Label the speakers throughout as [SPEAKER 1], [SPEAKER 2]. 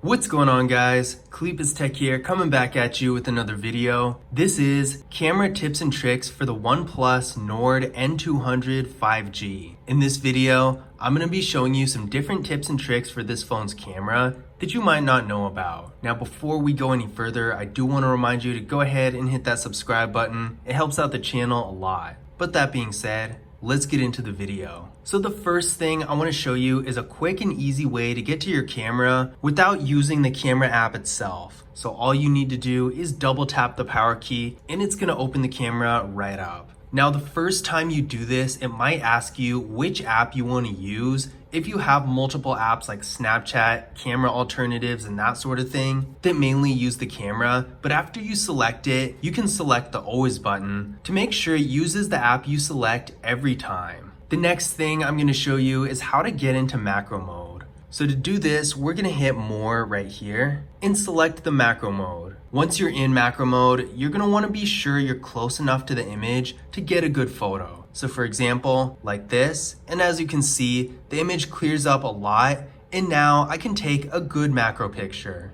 [SPEAKER 1] What's going on, guys? Cleepus Tech here, coming back at you with another video. This is camera tips and tricks for the OnePlus Nord N200 5G. In this video, I'm going to be showing you some different tips and tricks for this phone's camera that you might not know about. Now, before we go any further, I do want to remind you to go ahead and hit that subscribe button. It helps out the channel a lot. But that being said, let's get into the video. So the first thing I want to show you is a quick and easy way to get to your camera without using the camera app itself. So all you need to do is double tap the power key and it's going to open the camera right up. Now the first time you do this, it might ask you which app you want to use. If you have multiple apps like Snapchat, camera alternatives, and that sort of thing that mainly use the camera, but after you select it, you can select the Always button to make sure it uses the app you select every time. The next thing I'm going to show you is how to get into macro mode. So to do this, we're going to hit More right here and select the macro mode. Once you're in macro mode, you're going to want to be sure you're close enough to the image to get a good photo. So for example, like this, and as you can see, the image clears up a lot, and now I can take a good macro picture.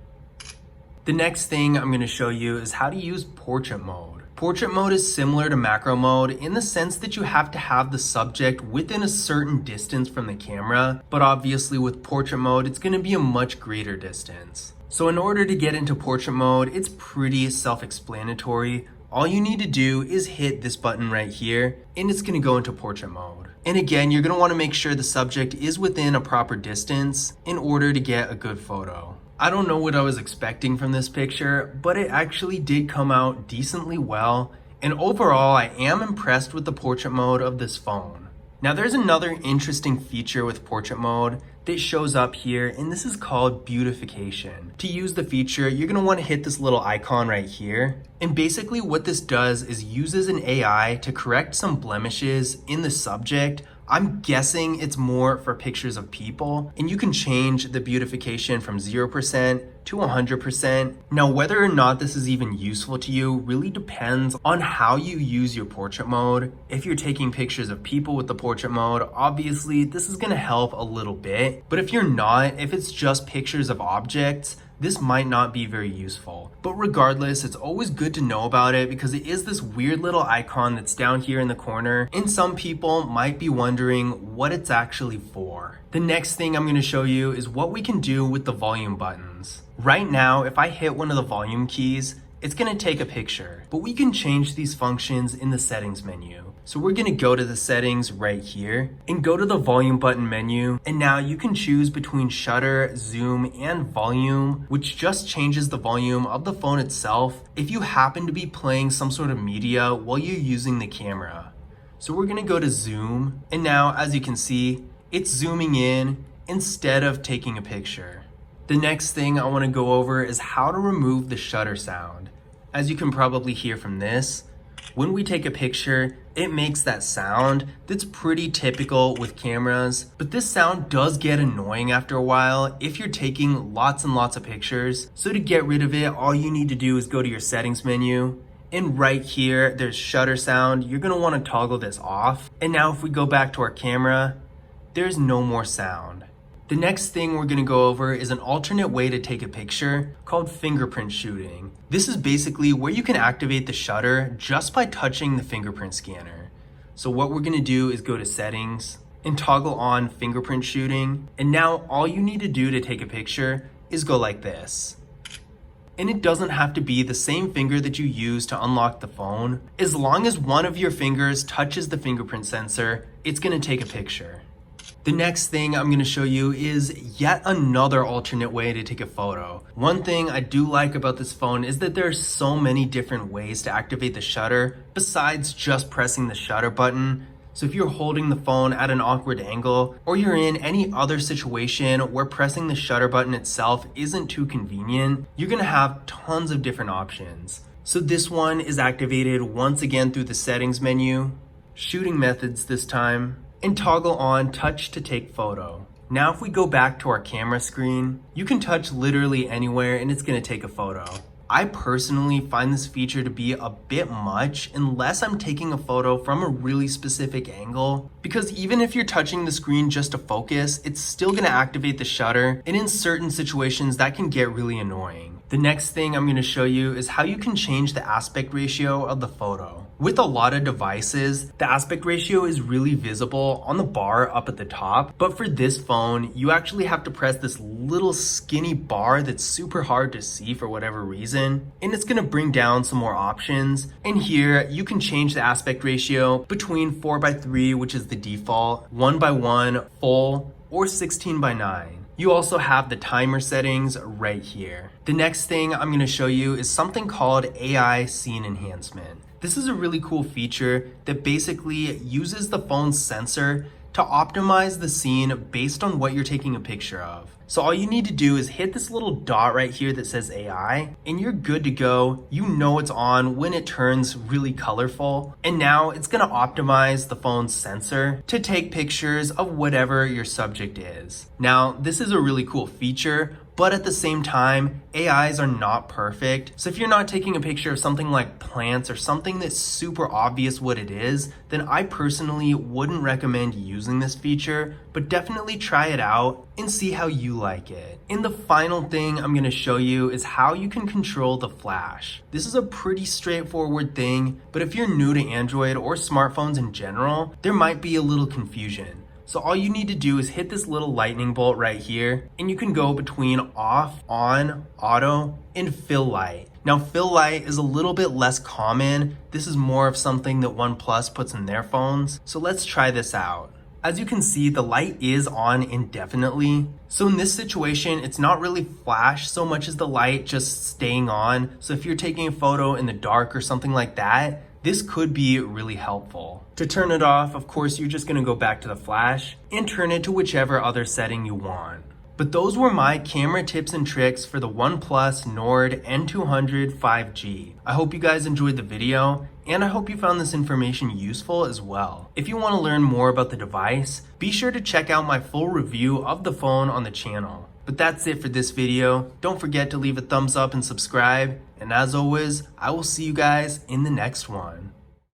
[SPEAKER 1] The next thing I'm going to show you is how to use portrait mode. Portrait mode is similar to macro mode in the sense that you have to have the subject within a certain distance from the camera, but obviously with portrait mode, it's going to be a much greater distance. So in order to get into portrait mode, it's pretty self-explanatory. All you need to do is hit this button right here and it's going to go into portrait mode. And again, you're going to want to make sure the subject is within a proper distance in order to get a good photo. I don't know what I was expecting from this picture, but it actually did come out decently well. And overall, I am impressed with the portrait mode of this phone. Now there's another interesting feature with portrait mode that shows up here, and this is called Beautification. To use the feature, you're going to want to hit this little icon right here. And basically what this does is uses an AI to correct some blemishes in the subject. I'm guessing it's more for pictures of people, and you can change the beautification from 0% to 100%. Now, whether or not this is even useful to you really depends on how you use your portrait mode. If you're taking pictures of people with the portrait mode, obviously this is going to help a little bit. But if you're not, if it's just pictures of objects, this might not be very useful. But regardless, it's always good to know about it because it is this weird little icon that's down here in the corner, and some people might be wondering what it's actually for. The next thing I'm going to show you is what we can do with the volume buttons. Right now, if I hit one of the volume keys, it's going to take a picture, but we can change these functions in the settings menu. So we're going to go to the settings right here and go to the volume button menu. And now you can choose between shutter, zoom, and volume, which just changes the volume of the phone itself if you happen to be playing some sort of media while you're using the camera. So we're going to go to zoom. And now, as you can see, it's zooming in instead of taking a picture. The next thing I want to go over is how to remove the shutter sound. As you can probably hear from this, when we take a picture, it makes that sound that's pretty typical with cameras, but this sound does get annoying after a while if you're taking lots and lots of pictures. So to get rid of it, all you need to do is go to your settings menu, and right here, there's shutter sound. You're gonna wanna toggle this off. And now if we go back to our camera, there's no more sound. The next thing we're gonna go over is an alternate way to take a picture called Fingerprint Shooting. This is basically where you can activate the shutter just by touching the fingerprint scanner. So what we're gonna do is go to Settings and toggle on Fingerprint Shooting. And now all you need to do to take a picture is go like this. And it doesn't have to be the same finger that you use to unlock the phone. As long as one of your fingers touches the fingerprint sensor, it's gonna take a picture. The next thing I'm going to show you is yet another alternate way to take a photo. One thing I do like about this phone is that there are so many different ways to activate the shutter besides just pressing the shutter button. So if you're holding the phone at an awkward angle, or you're in any other situation where pressing the shutter button itself isn't too convenient, you're going to have tons of different options. So this one is activated once again through the settings menu, shooting methods this time, and toggle on touch to take photo. Now if we go back to our camera screen, you can touch literally anywhere and it's going to take a photo. I personally find this feature to be a bit much unless I'm taking a photo from a really specific angle, because even if you're touching the screen just to focus, it's still going to activate the shutter, and in certain situations that can get really annoying. The next thing I'm going to show you is how you can change the aspect ratio of the photo. With a lot of devices, the aspect ratio is really visible on the bar up at the top, but for this phone, you actually have to press this little skinny bar that's super hard to see for whatever reason, and it's going to bring down some more options. And here, you can change the aspect ratio between 4:3, which is the default, 1:1, full, or 16:9. You also have the timer settings right here. The next thing I'm going to show you is something called AI Scene Enhancement. This is a really cool feature that basically uses the phone's sensor to optimize the scene based on what you're taking a picture of. So all you need to do is hit this little dot right here that says AI, and you're good to go. You know it's on when it turns really colorful. And now it's gonna optimize the phone's sensor to take pictures of whatever your subject is. Now, this is a really cool feature, but at the same time, AIs are not perfect. So if you're not taking a picture of something like plants or something that's super obvious what it is, then I personally wouldn't recommend using this feature, but definitely try it out and see how you like it. And the final thing I'm going to show you is how you can control the flash. This is a pretty straightforward thing, but if you're new to Android or smartphones in general, there might be a little confusion. So all you need to do is hit this little lightning bolt right here, and you can go between off, on, auto, and fill light. Now fill light is a little bit less common. This is more of something that OnePlus puts in their phones. So let's try this out. As you can see, the light is on indefinitely. So in this situation, it's not really flash so much as the light just staying on. So if you're taking a photo in the dark or something like that, this could be really helpful. To turn it off, of course, you're just gonna go back to the flash and turn it to whichever other setting you want. But those were my camera tips and tricks for the OnePlus Nord N200 5G. I hope you guys enjoyed the video, and I hope you found this information useful as well. If you want to learn more about the device, be sure to check out my full review of the phone on the channel. But that's it for this video. Don't forget to leave a thumbs up and subscribe. And as always, I will see you guys in the next one.